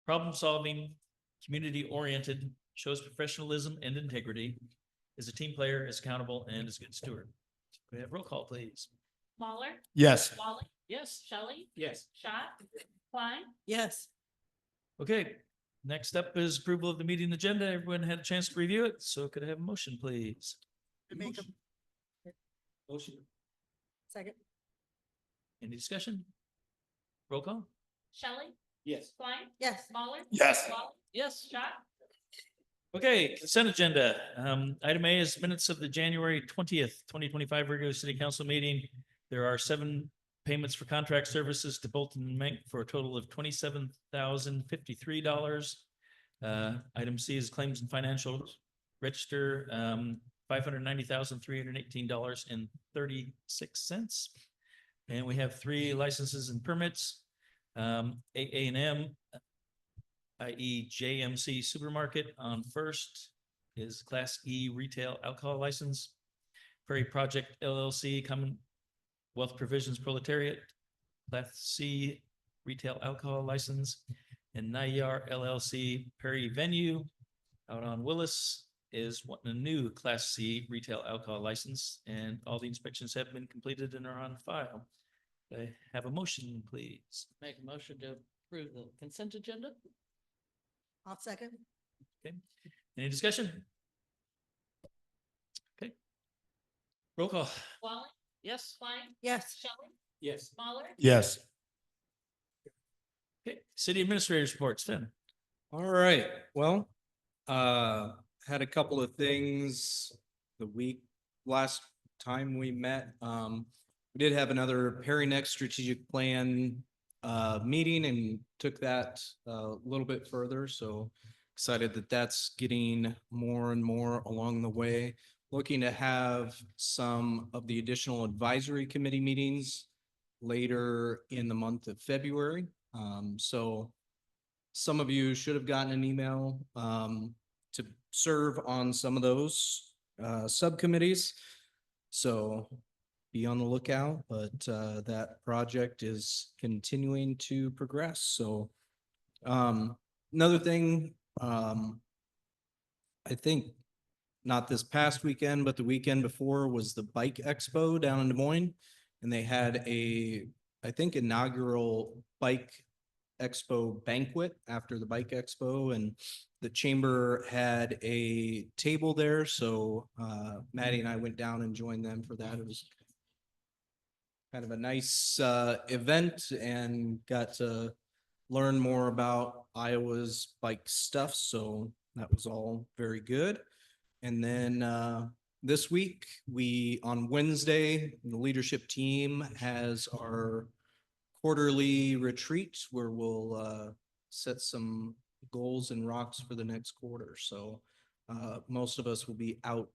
problem-solving, community-oriented, shows professionalism and integrity, is a team player, is accountable, and is a good steward. We have roll call, please. Mahler, Yes. Wally, Yes. Shelley, Yes. Schott, Klein, Yes. Okay, next up is approval of the meeting agenda. Everyone had a chance to review it, so could I have a motion, please? Make a Motion. second. Any discussion? Roll call? Shelley, Yes. Klein, Yes. Mahler. Yes. Wally, Yes. Schott, Okay, consent agenda. Item A is minutes of the January 20th, 2025 regular city council meeting. There are 7 payments for contract services to Bolton and Mink for a total of $27,053. Item C is claims and financial register, $590,318.36. And we have 3 licenses and permits. AA&M, i.e. JMC Supermarket on First is Class E retail alcohol license. Prairie Project LLC, Commonwealth Provisions Proletariat, Class C retail alcohol license. And Nayar LLC Prairie Venue out on Willis is wanting a new Class C retail alcohol license, and all the inspections have been completed and are on file. I have a motion, please. Make a motion to approve the consent agenda? I'll second. Any discussion? Okay. Roll call. Wally, Yes. Klein, Yes. Shelley, Yes. Mahler, Yes. Okay, city administrators reports then. All right, well, had a couple of things last time we met. We did have another Perry Next strategic plan meeting and took that a little bit further, so excited that that's getting more and more along the way. Looking to have some of the additional advisory committee meetings later in the month of February. So some of you should have gotten an email to serve on some of those subcommittees. So be on the lookout, but that project is continuing to progress. So another thing, I think not this past weekend, but the weekend before was the Bike Expo down in Des Moines. And they had I think, inaugural Bike Expo banquet after the Bike Expo, and the chamber had a table there. So Maddie and I went down and joined them for that. It was kind of a nice event and got to learn more about Iowa's bike stuff. So that was all very good. And then this week, on Wednesday, the leadership team has our quarterly retreat where we'll set some goals and rocks for the next quarter. So most of us will be out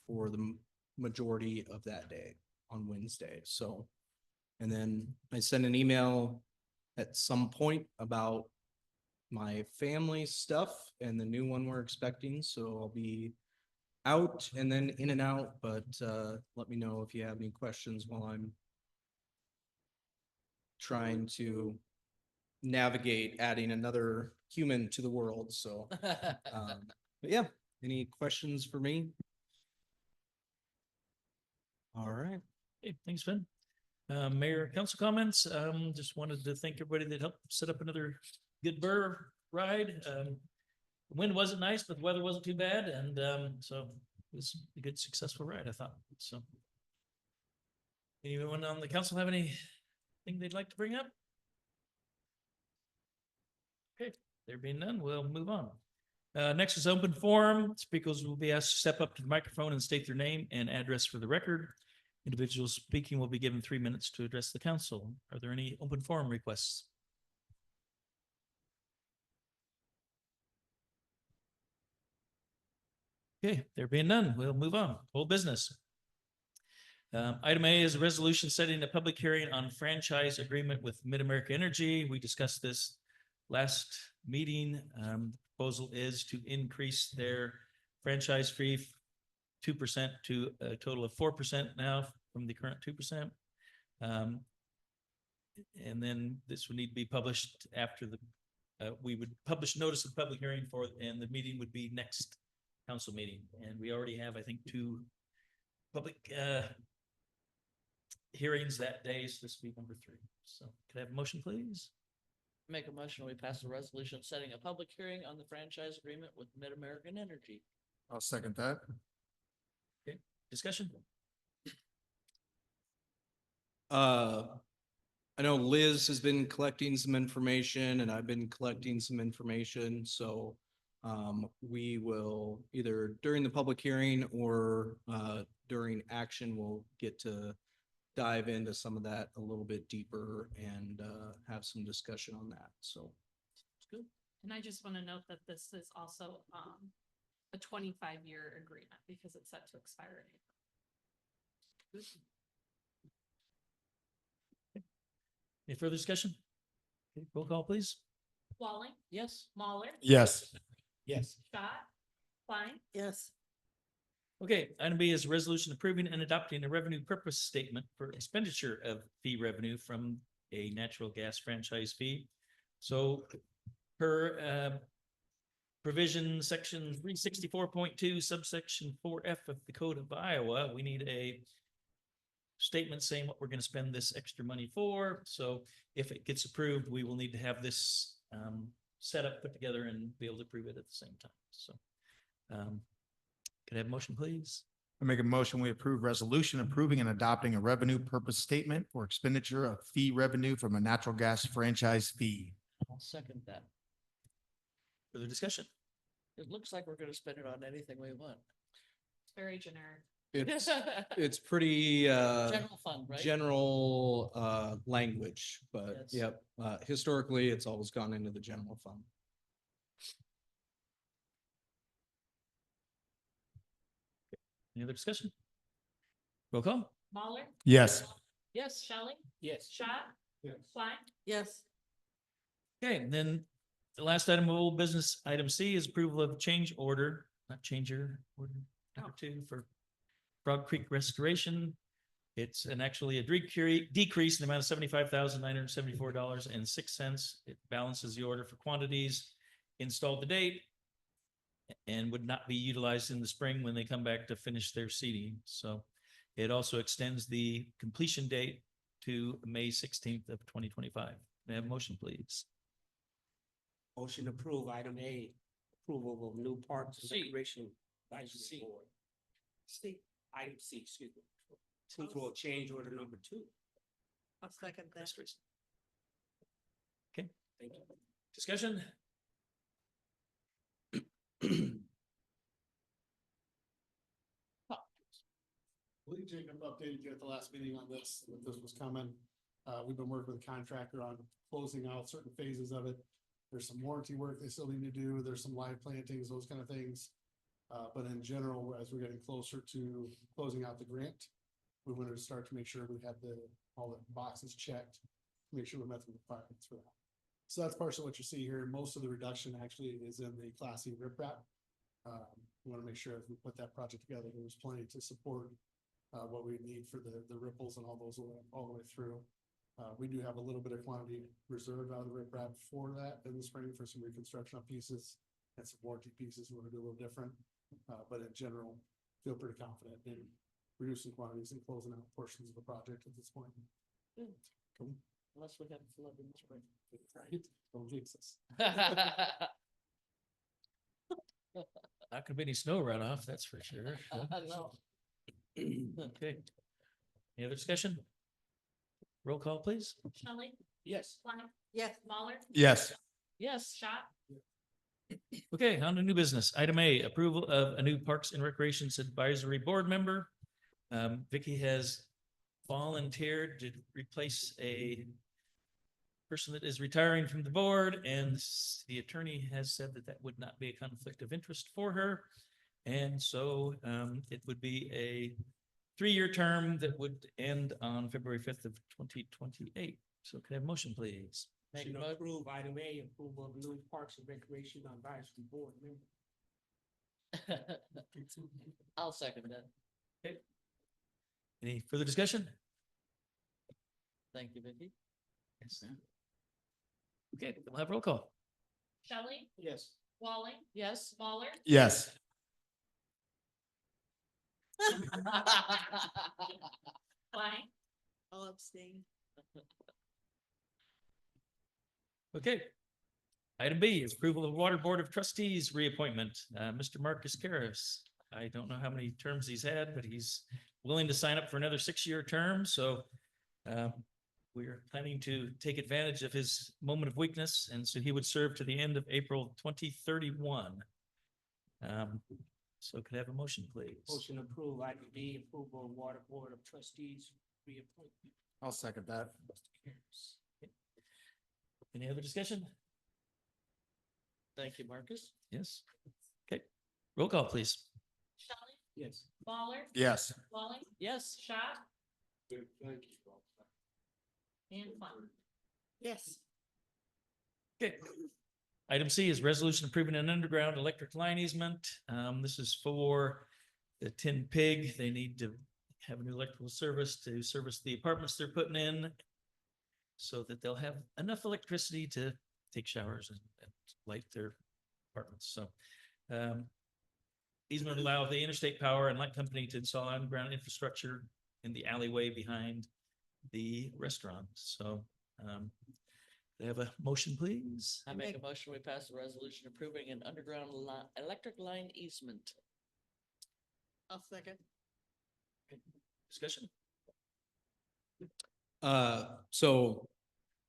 for the majority of that day on Wednesday. So, and then I sent an email at some point about my family stuff and the new one we're expecting. So I'll be out and then in and out, but let me know if you have any questions while I'm trying to navigate adding another human to the world. So, but yeah, any questions for me? All right. Okay, thanks, Ben. Mayor, council comments. Just wanted to thank everybody that helped set up another good burr ride. The wind wasn't nice, but the weather wasn't too bad. And so it was a good, successful ride, I thought. So anyone on the council have anything they'd like to bring up? Okay, there being none, we'll move on. Next is open forum. Speakers will be asked to step up to the microphone and state their name and address for the record. Individuals speaking will be given 3 minutes to address the council. Are there any open forum requests? Okay, there being none, we'll move on. Whole business. Item A is a resolution setting a public hearing on franchise agreement with Mid-America Energy. We discussed this last meeting. The proposal is to increase their franchise fee 2% to a total of 4% now from the current 2%. And then this would need to be published after the we would publish notice of public hearing for, and the meeting would be next council meeting. And we already have, I think, two public hearings that day, so this will be number 3. So could I have a motion, please? Make a motion, we pass a resolution setting a public hearing on the franchise agreement with Mid-American Energy. I'll second that. Discussion? I know Liz has been collecting some information and I've been collecting some information, so we will either during the public hearing or during action, we'll get to dive into some of that a little bit deeper and have some discussion on that, so. And I just want to note that this is also a 25-year agreement because it's set to expire in April. Any further discussion? Okay, roll call, please. Walling, Yes. Mahler, Yes. Yes. Scott, Klein, Yes. Okay, item B is a resolution approving and adopting a revenue purpose statement for expenditure of fee revenue from a natural gas franchise fee. So per provision section 364.2 subsection 4F of the Code of Iowa, we need a statement saying what we're going to spend this extra money for. So if it gets approved, we will need to have this set up, put together, and be able to approve it at the same time. So could I have a motion, please? I make a motion, we approve resolution approving and adopting a revenue purpose statement for expenditure of fee revenue from a natural gas franchise fee. I'll second that. Further discussion? It looks like we're gonna spend it on anything we want. it's very generic. It's pretty General fund, right? general language, but Yes. yep, historically, it's always gone into the general fund. Any other discussion? Roll call? Mahler, Yes. Yes. Shelley, Yes. Scott, Yes. Klein, Yes. Okay, and then the last item of old business, item C is approval of change order, not changer order number 2 for Frog Creek Restoration. It's actually a decrease in the amount of $75,974.06. It balances the order for quantities installed to date and would not be utilized in the spring when they come back to finish their seeding. So it also extends the completion date to May 16th of 2025. May I have a motion, please? Motion to approve item A, approval of new parks and C. recreation C. advisory board. C, item C, excuse me. Approval of change order number 2. I'll second that. Okay, Thank you. discussion? Lee Jacob updated you at the last meeting on this, that this was coming. We've been working with the contractor on closing out certain phases of it. There's some warranty work they still need to do. There's some live plantings, those kind of things. But in general, as we're getting closer to closing out the grant, we wanted to start to make sure we had all the boxes checked, make sure we met the requirements for that. So that's partially what you see here. Most of the reduction actually is in the Class E riprap. We want to make sure as we put that project together, there was plenty to support what we need for the ripples and all those all the way through. We do have a little bit of quantity reserved out of the riprap for that in the spring for some reconstruction of pieces and some warranty pieces. We want to do a little different. But in general, feel pretty confident in reducing quantities and closing out portions of the project at this point. Unless we have a flood in the spring. Right? Don't jinx us. Not gonna be any snow runoff, that's for sure. No. Okay. Any other discussion? Roll call, please. Shelley, Yes. Klein, Yes. Mahler, Yes. Yes. Scott, Okay, on to new business. Item A, approval of a new Parks and Recreations Advisory Board member. Vicky has volunteered to replace a person that is retiring from the board, and the attorney has said that that would not be a conflict of interest for her. And so it would be a 3-year term that would end on February 5th of 2028. So can I have a motion, please? Make a Motion to mo- approve item A, approval of new parks and recreation advisory board member. I'll second that. Any further discussion? Thank you, Vicky. Yes. Okay, we'll have roll call. Shelley, Yes. Walling, Yes. Waller, Yes. Klein, I'll abstain. Okay. Item B is approval of Water Board of Trustees reappointment. Mr. Marcus Karas. I don't know how many terms he's had, but he's willing to sign up for another 6-year term, so we're planning to take advantage of his moment of weakness, and so he would serve to the end of April 2031. So could I have a motion, please? Motion approved, item B, approval of Water Board of Trustees reappointment. I'll second that. Any other discussion? Thank you, Marcus. Yes. Okay. Roll call, please. Shelley, Yes. Waller, Yes. Walling, Yes. Schott, and Klein. Yes. Okay. Item C is resolution approving an underground electric line easement. This is for the Tin Pig. They need to have a new electrical service to service the apartments they're putting in so that they'll have enough electricity to take showers and light their apartments. So easement will allow the Interstate Power and Light Company to install underground infrastructure in the alleyway behind the restaurant. So they have a motion, please. I make a motion, we pass a resolution approving an underground electric line easement. I'll second. Discussion? So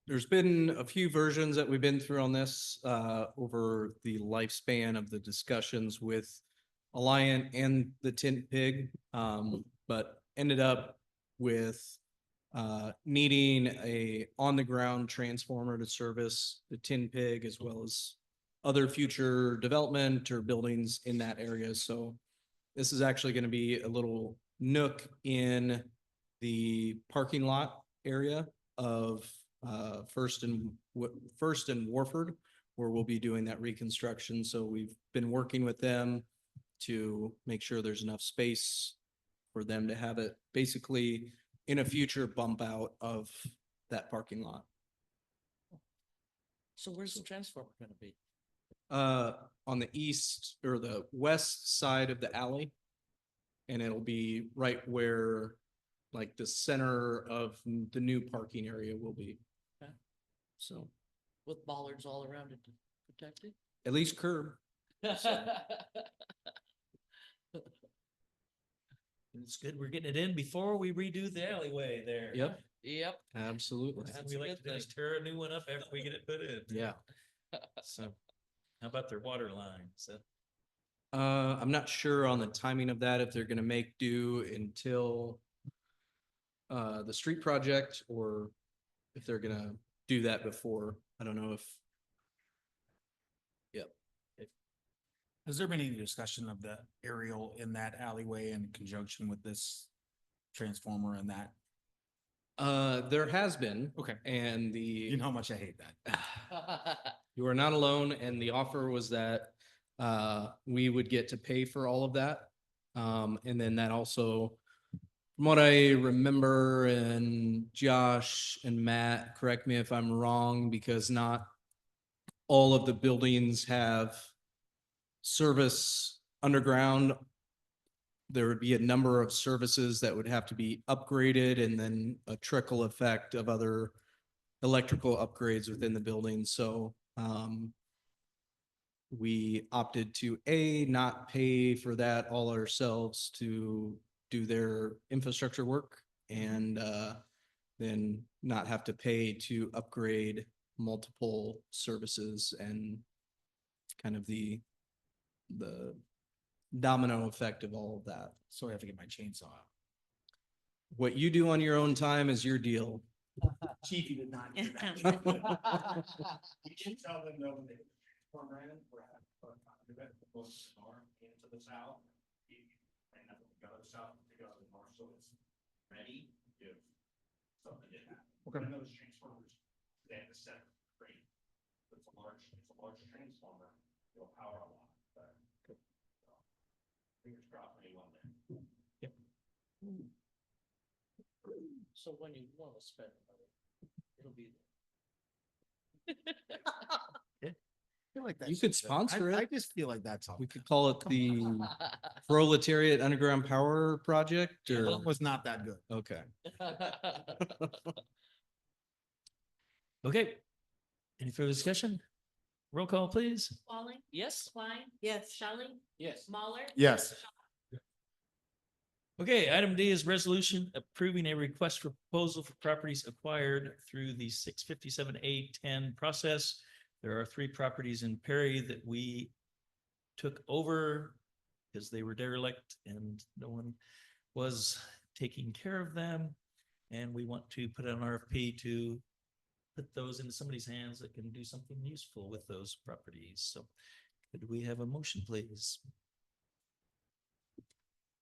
there's been a few versions that we've been through on this, over the lifespan of the discussions with Alliant and the Tint Pig. But ended up with, needing a on-the-ground transformer to service the Tin Pig as well as other future development or buildings in that area. So this is actually going to be a little nook in the parking lot area of First and Warford, where we'll be doing that reconstruction. So we've been working with them to make sure there's enough space for them to have it basically in a future bump out of that parking lot. So where's the transformer gonna be? On the east or the west side of the alley. And it'll be right where like the center of the new parking area will be. Okay. So With bollards all around it to protect it? at least curb. It's good. We're getting it in before we redo the alleyway there. Yep, Yep. absolutely. That's We a like good to thing. just tear a new one up after we get it put in. Yeah. So how about their water lines? I'm not sure on the timing of that, if they're gonna make do until the street project or if they're gonna do that before. I don't know if. Yep. Has there been any discussion of the aerial in that alleyway in conjunction with this transformer and that? There has been. Okay. And You know how much I hate that. you are not alone, and the offer was that we would get to pay for all of that. And then that also, from what I remember, and Josh and Matt, correct me if I'm wrong, because not all of the buildings have service underground. There would be a number of services that would have to be upgraded and then a trickle effect of other electrical upgrades within the building. So we opted to not pay for that all ourselves to do their infrastructure work and then not have to pay to upgrade multiple services and kind of the domino effect of all of that. So I have to get my chainsaw out. What you do on your own time is your deal. Chief, you did not. do You can tell them though, when they form ran, we're having a event that goes to the north and to the south. And that's what we go to the south, to go to the north, so it's ready if something did happen. Okay. And those transformers, they have a set frame. It's a large transformer, it'll power a lot, but. Fingers crossed, anyone there. So when you wanna spend money, it'll be there. like that. You could should fit. sponsor I it. just feel like that's all. We could call it the Proletariat Underground Power Project That or, one was not that good. okay. Okay. Any further discussion? Roll call, please. Walling, Yes, Klein, Yes. Shelley, Yes. Mahler. Yes. Okay, item D is resolution approving a request for proposal for properties acquired through the 657A10 process. There are 3 properties in Perry that we took over because they were derelict and no one was taking care of them. And we want to put out an RFP to put those into somebody's hands that can do something useful with those properties. So could we have a motion, please?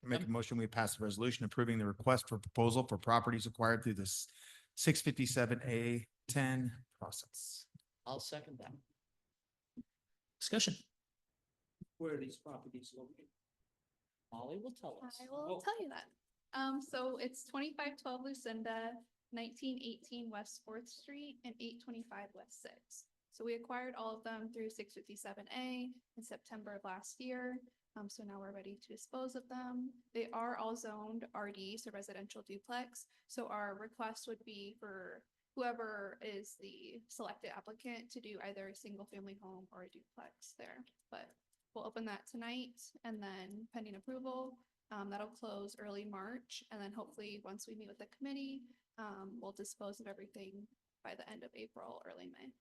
Make a motion, we pass the resolution approving the request for proposal for properties acquired through this 657A10 process. I'll second that. Discussion. Where are these properties located? Molly will tell us. I will tell you that. So it's 2512 Lucinda, 1918 West Fourth Street, and 825 West Sixth. So we acquired all of them through 657A in September of last year. So now we're ready to dispose of them. They are all zoned RD, so residential duplex. So our request would be for whoever is the selected applicant to do either a single family home or a duplex there. But we'll open that tonight, and then pending approval, that'll close early March. And then hopefully, once we meet with the committee, we'll dispose of everything by the end of April, early May.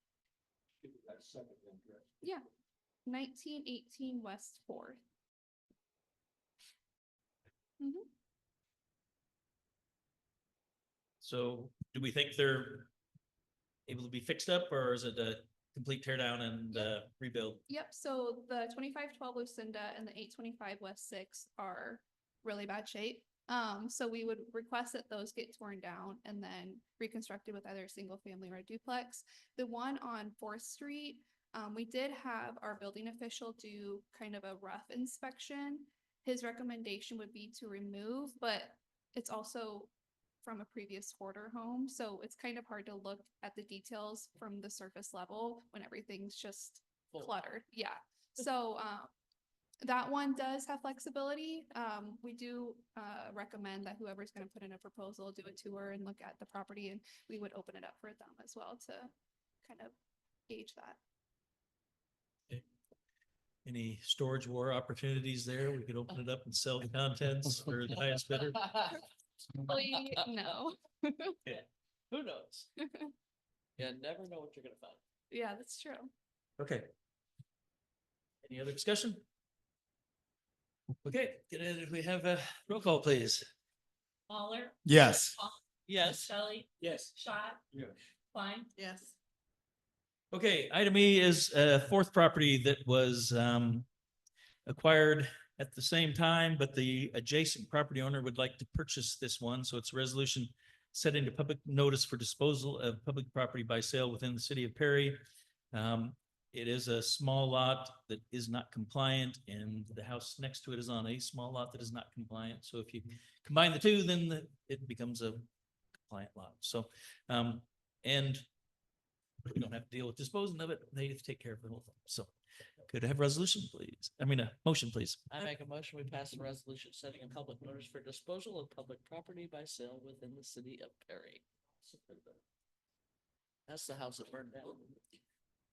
Yeah, 1918 West Fourth. Mhm. So do we think they're able to be fixed up or is it a complete tear down and rebuild? Yep, so the 2512 Lucinda and the 825 West Six are really bad shape. So we would request that those get torn down and then reconstructed with either a single family or a duplex. The one on Fourth Street, we did have our building official do kind of a rough inspection. His recommendation would be to remove, but it's also from a previous hoarder home, so it's kind of hard to look at the details from the surface level when everything's just Full. cluttered. Yeah, so that one does have flexibility. We do recommend that whoever's going to put in a proposal do a tour and look at the property, and we would open it up for them as well to kind of gauge that. Any storage war opportunities there? We could open it up and sell the contents for the highest bidder. Hopefully, no. Who knows? You never know what you're gonna find. Yeah, that's true. Okay. Any other discussion? Okay, we have a roll call, please. Mahler, Yes. Yes, Shelley, Yes. Schott, Yes. Klein. Yes. Okay, item E is a 4th property that was acquired at the same time, but the adjacent property owner would like to purchase this one. So it's a resolution setting a public notice for disposal of public property by sale within the city of Perry. It is a small lot that is not compliant, and the house next to it is on a small lot that is not compliant. So if you combine the two, then it becomes a compliant lot. So, and we don't have to deal with disposing of it. They have to take care of the whole thing. So could I have resolution, please? I mean, a motion, please. I make a motion, we pass a resolution setting a public notice for disposal of public property by sale within the city of Perry. That's the house that burned down.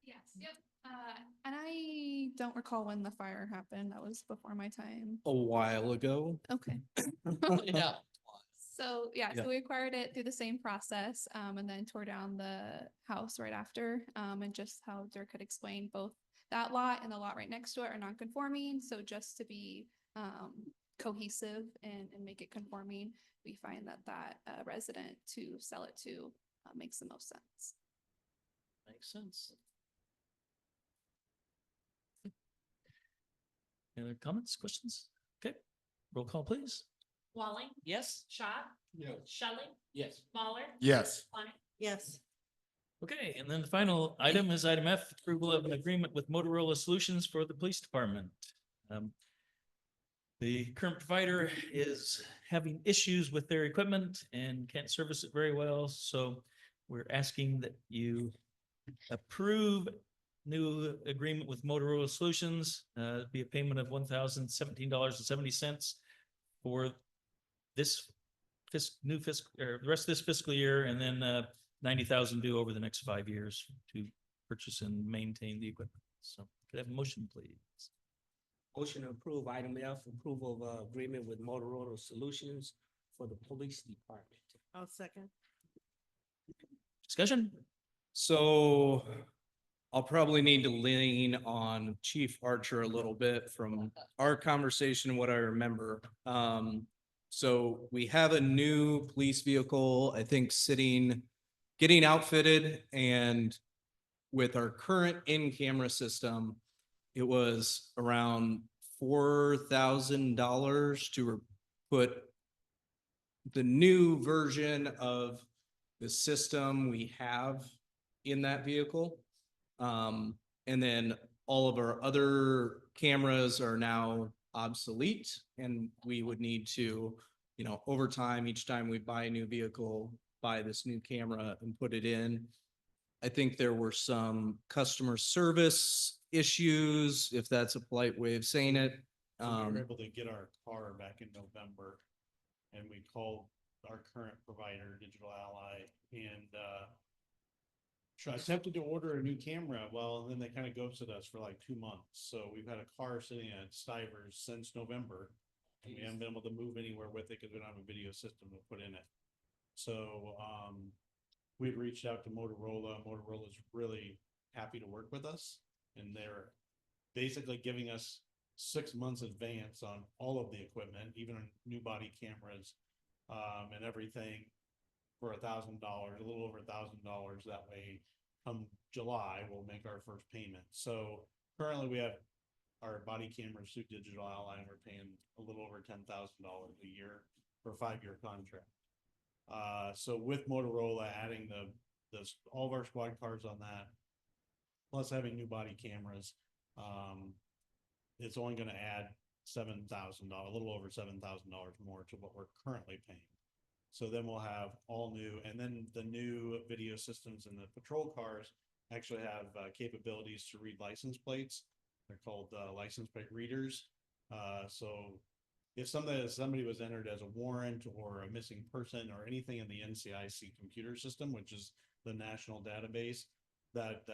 Yes, yep. And I don't recall when the fire happened. That was before my time. A while ago. Okay. Yeah. So, yeah, Yeah. so we acquired it through the same process, and then tore down the house right after. And just how Dirk had explained, both that lot and the lot right next to it are non-conforming. So just to be cohesive and make it conforming, we find that resident to sell it to makes the most sense. Makes sense. Any other comments, questions? Okay, roll call, please. Walling, Yes, Schott, Yes. Shelley, Yes. Mahler. Yes. Klein. Yes. Okay, and then the final item is item F, approval of an agreement with Motorola Solutions for the police department. The current provider is having issues with their equipment and can't service it very well, so we're asking that you approve new agreement with Motorola Solutions, be a payment of $1,017.70 for this new fiscal, or the rest of this fiscal year, and then, 90,000 due over the next 5 years to purchase and maintain the equipment. So could I have a motion, please? Motion to approve item F, approval of agreement with Motorola Solutions for the police department. I'll second. Discussion? So I'll probably need to lean on Chief Archer a little bit from our conversation, what I remember. So we have a new police vehicle, I think, getting outfitted, and with our current in-camera system, it was around $4,000 to put the new version of the system we have in that vehicle. And then all of our other cameras are now obsolete, and we would need to, over time, each time we buy a new vehicle, buy this new camera and put it in. I think there were some customer service issues, if that's a polite way of saying it. So we were able to get our car back in November, and we called our current provider, Digital Ally, and attempted to order a new camera. Well, then they kind of ghosted us for like 2 months. So we've had a car sitting at Stivers since November, and we haven't been able to move anywhere with it because we don't have a video system to put in it. So we've reached out to Motorola. Motorola's really happy to work with us, and they're basically giving us 6 months advance on all of the equipment, even on new body cameras, and everything for $1,000, a little over $1,000. That way, come July, we'll make our first payment. So currently we have our body cameras through Digital Ally, and we're paying a little over $10,000 a year for a 5-year contract. So with Motorola adding all of our squad cars on that, plus having new body cameras, it's only going to add $7,000, a little over $7,000 more to what we're currently paying. So then we'll have all new, and then the new video systems in the patrol cars actually have capabilities to read license plates. They're called license plate readers. So if somebody was entered as a warrant or a missing person or anything in the NCIC computer system, which is the national database, that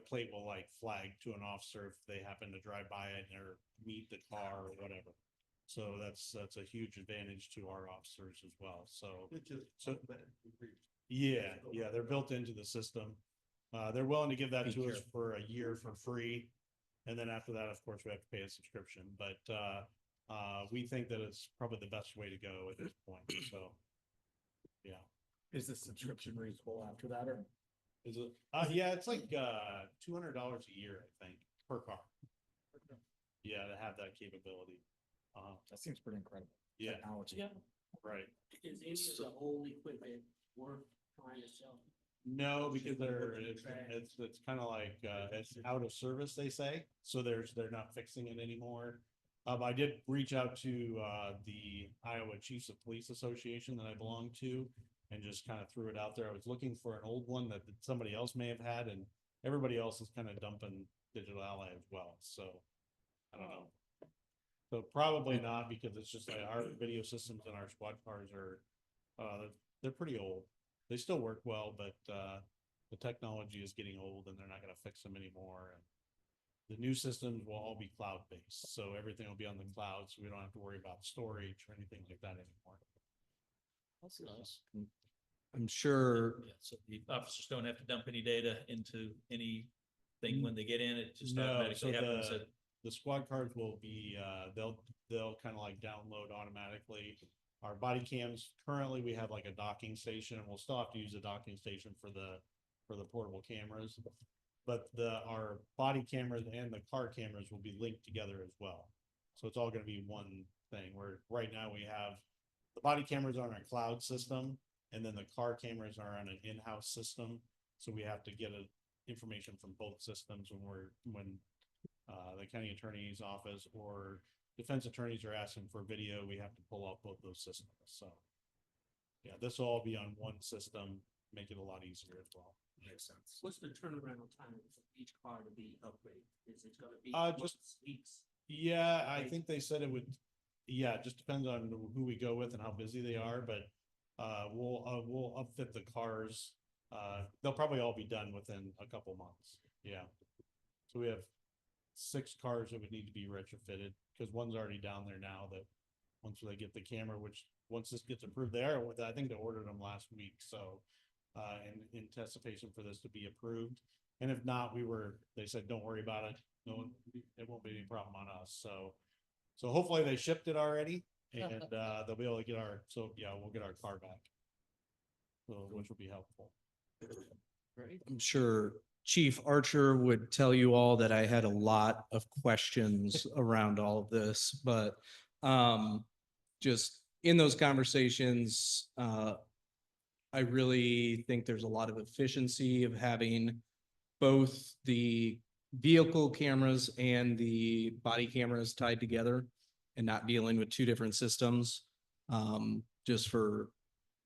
plate will like flag to an officer if they happen to drive by it or meet the car or whatever. So that's a huge advantage to our officers as well. So yeah, they're built into the system. They're willing to give that to us for a year for free. And then after that, of course, we have to pay a subscription, but we think that it's probably the best way to go at this point. So, yeah. Is the subscription reasonable after that, or? Is it? Yeah, it's like $200 a year, I think, per car. Yeah, to have that capability. That seems pretty incredible. Yeah, Technology. Yeah. right. Is any of the old equipment worth trying to sell? No, because it's kind of like it's out of service, they say. So they're not fixing it anymore. I did reach out to the Iowa Chiefs of Police Association that I belong to, and just kind of threw it out there. I was looking for an old one that somebody else may have had, and everybody else is kind of dumping Digital Ally as well. So I don't know. So probably not, because it's just like our video systems and our squad cars are they're pretty old. They still work well, but the technology is getting old, and they're not going to fix them anymore. And the new systems will all be cloud-based, so everything will be on the cloud, so we don't have to worry about storage or anything like that anymore. That's nice. I'm sure, Yeah, so the officers don't have to dump any data into anything when they get in, it just automatically happens. The squad cars will be, they'll kind of like download automatically. Our body cams, currently we have like a docking station, and we'll still have to use a docking station for the portable cameras. But our body cameras and the car cameras will be linked together as well. So it's all gonna be one thing, where right now we have the body cameras are on a cloud system, and then the car cameras are on an in-house system. So we have to get information from both systems when the county attorney's office or defense attorneys are asking for video, we have to pull out both those systems. So yeah, this will all be on one system, make it a lot easier as well. Makes sense. What's the turnaround time for each car to be upgraded? Is it gonna be? Just- months, weeks? Yeah, I Right. think they said it would, yeah, it just depends on who we go with and how busy they are, but we'll upfit the cars. They'll probably all be done within a couple months, yeah. So we have 6 cars that would need to be retrofitted, because one's already down there now that once they get the camera, which, once this gets approved, I think they ordered them last week, so in anticipation for this to be approved. And if not, they said, don't worry about it. No, it won't be any problem on us. So hopefully they shipped it already and they'll be able to we'll get our car back. So, which will be helpful. Great. I'm sure Chief Archer would tell you all that I had a lot of questions around all of this, but just in those conversations, I really think there's a lot of efficiency of having both the vehicle cameras and the body cameras tied together and not dealing with 2 different systems. Just for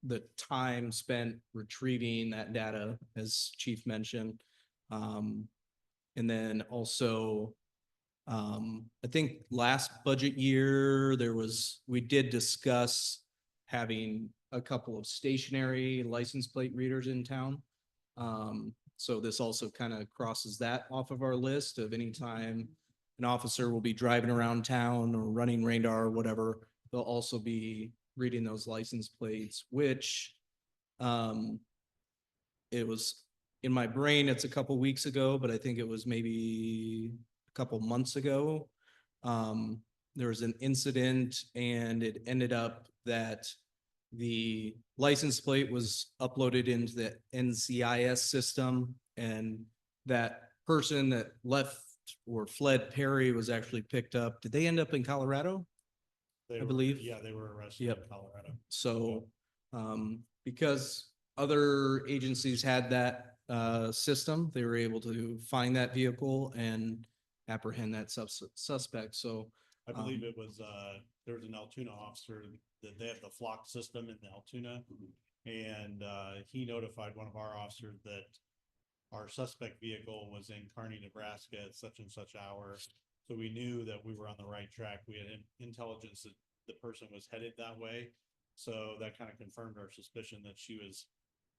the time spent retrieving that data, as Chief mentioned. And then also, I think last budget year, we did discuss having a couple of stationary license plate readers in town. So this also kind of crosses that off of our list of any time an officer will be driving around town or running radar or whatever, they'll also be reading those license plates, which it was in my brain, it's a couple weeks ago, but I think it was maybe a couple months ago. There was an incident and it ended up that the license plate was uploaded into the NCIS system, and that person that left or fled Perry was actually picked up. Did they end up in Colorado? They I were- believe. Yeah, they were arrested in Yep. Colorado. So, because other agencies had that system, they were able to find that vehicle and apprehend that suspect. So, I believe it was, there was an Altoona officer that they have the flock system in Altoona. And he notified one of our officers that our suspect vehicle was in Kearney, Nebraska at such and such hour. So we knew that we were on the right track. We had intelligence that the person was headed that way. So that kind of confirmed our suspicion that she was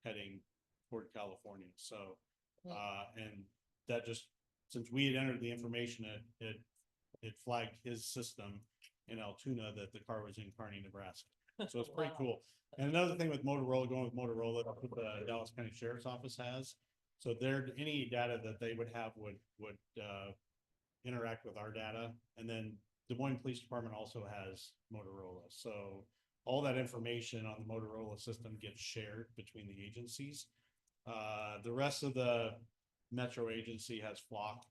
heading toward California. So, and that just, since we had entered the information, it flagged his system in Altoona that the car was in Kearney, Nebraska. So it's pretty Wow. cool. And another thing with Motorola, going with Motorola, that's what the Dallas County Sheriff's Office has. So any data that they would have would interact with our data. And then Des Moines Police Department also has Motorola. So all that information on the Motorola system gets shared between the agencies. The rest of the metro agency has Flock,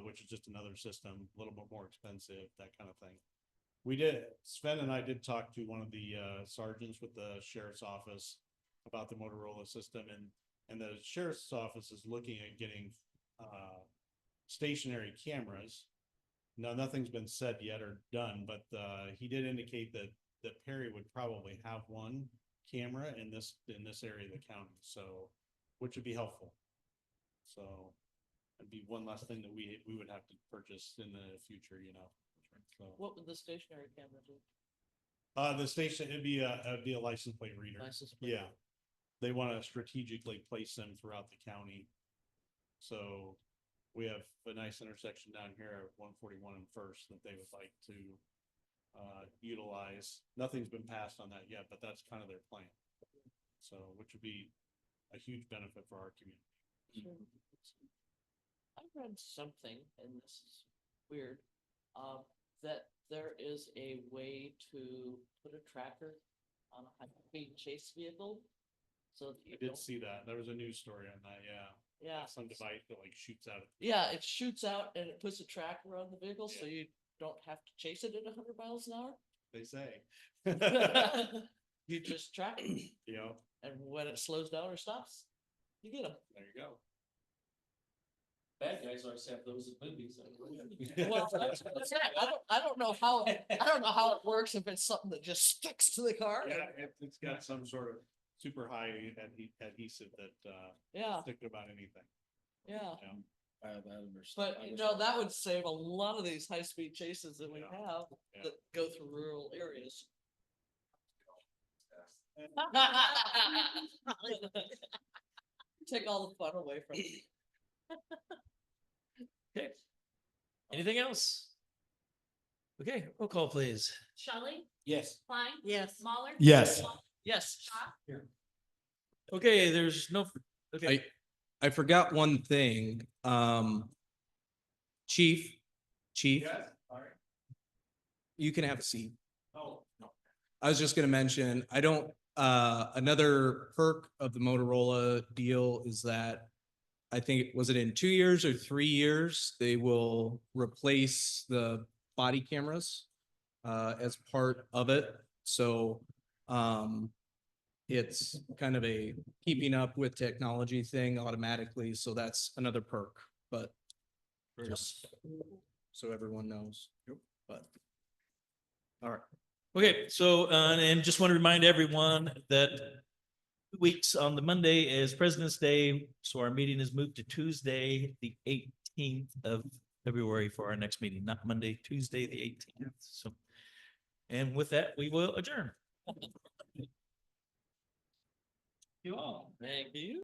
which is just another system, a little bit more expensive, that kind of thing. Sven and I did talk to one of the sergeants with the sheriff's office about the Motorola system, and the sheriff's office is looking at getting stationary cameras. Now, nothing's been said yet or done, but he did indicate that Perry would probably have one camera in this area of the county, so, which would be helpful. So it'd be one less thing that we would have to purchase in the future, so. What would the stationary camera do? The station, it'd be a license plate reader. License plate. Yeah. They want to strategically place them throughout the county. So we have a nice intersection down here at 141 and First that they would like to utilize. Nothing's been passed on that yet, but that's kind of their plan. So, which would be a huge benefit for our community. Sure. I read something, and this is weird, that there is a way to put a tracker on a high-speed chase vehicle. So that you I did don't, see that. There was a news story on that, yeah. yeah, Some device that like shoots out. yeah, it shoots out and it puts a tracker on the vehicle, so you don't have to chase it at 100 miles an hour. They say. You just track it, Yeah, and when it slows down or stops, you get them. there you go. Bad guys always have those in movies. Well, I don't know how it works if it's something that just sticks to the car. Yeah, it's got some sort of super high adhesive that, Yeah, stick about anything. yeah. Yeah. But you know, that would save a lot of these high-speed chases that we Yeah. have Yeah. that go through rural areas. Take all the fun away from it. Okay. Anything else? Okay, roll call, please. Shelley, Yes. Klein. Yes. Mahler. Yes. Yes. Schott. Okay, there's no, okay, I forgot one thing, Chief, you can have a seat. Oh, no. I was just gonna mention, I don't, another perk of the Motorola deal is that I think, was it in 2 years or 3 years, they will replace the body cameras as part of it. So, it's kind of a keeping up with technology thing automatically, so that's another perk, but just so everyone knows. But all right. Okay, so, and just want to remind everyone that 2 weeks on the Monday is President's Day, so our meeting is moved to Tuesday, the 18th of February for our next meeting, not Monday, Tuesday, the 18th. So, and with that, we will adjourn. You all. Thank you.